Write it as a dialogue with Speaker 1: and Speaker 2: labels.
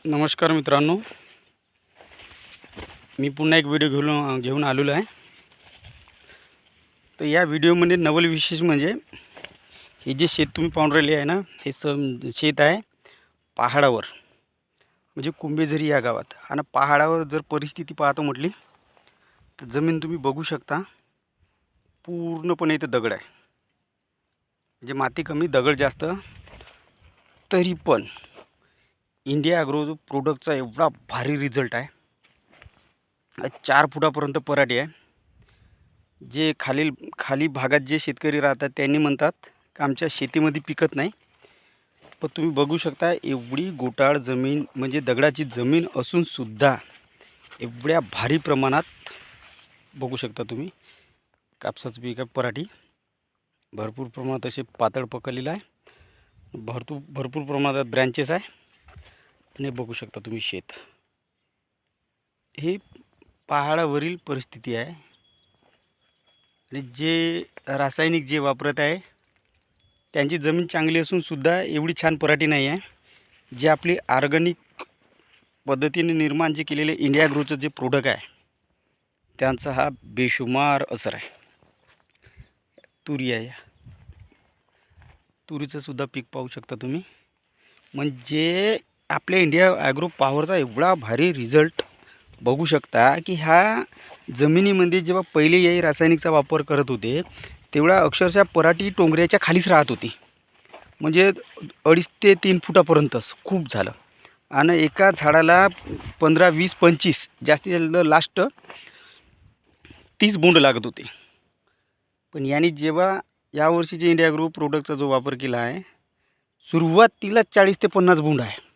Speaker 1: नमस्कार मित्रांनो, मी पुन्हा एक व्हिडिओ घेऊन आलेलो आहे. तर या व्हिडिओमध्ये नवल विशेष म्हणजे हे जे शेत तुम्ही पाहून राहिले आहे ना, हे शेत आहे पहाडावर, म्हणजे कुंभेझरी या गावात. आणि पहाडावर जर परिस्थिती पाहतो म्हटली तर जमीन तुम्ही बघू शकता, पूर्णपणे इथे दगड आहे. म्हणजे माती कमी दगड जास्त, तरी पण इंडिया ॲग्रो प्रोडक्टचा एवढा भारी रिझल्ट आहे. 4 फुटापर्यंत पराठी आहे. जे खाली भागात जे शेतकरी राहतात त्यांनी म्हणतात की आमच्या शेतीमध्ये पिकत नाही, पण तुम्ही बघू शकता एवढी गोटाळ जमीन, म्हणजे दगडाची जमीन असून सुद्धा एवढ्या भारी प्रमाणात बघू शकता तुम्ही कापसाचं पीक आहे. पराठी भरपूर प्रमाणात असे पातळ पकडलेलं आहे. भरपूर प्रमाणात ब्रँचेस आहे. आणि बघू शकता तुम्ही शेत, ही पहाडावरील परिस्थिती आहे. आणि जे रासायनिक जे वापरत आहे त्यांची जमीन चांगली असून सुद्धा एवढी छान पराठी नाही आहे. जे आपली ऑर्गॅनिक पद्धतीने निर्माण जे केलेले इंडिया ॲग्रोचं जे प्रोडक्ट आहे त्यांचा हा बेशुमार असर आहे. तुरी आहे, तुरीचं सुद्धा पीक पाहू शकता तुम्ही. म्हणजे आपल्या इंडिया ॲग्रो पॉवरचा एवढा भारी रिझल्ट बघू शकता की ह्या जमिनीमध्ये जेव्हा पहिले याही रासायनिकचा वापर करत होते तेवढा अक्षरशः पराठी टोंगऱ्याच्या खालीच राहत होती. म्हणजे 2.5 ते 3 फुटापर्यंतच खूप झालं. आणि एका झाडाला 15, 20, 25 जास्तीत जास्त लास्ट 30 बोंड लागत होते. पण यांनी जेव्हा यावर्षी जे इंडिया ॲग्रो प्रोडक्टचा जो वापर केला आहे, सुरुवातीला 40 ते 50 बोंड आहे.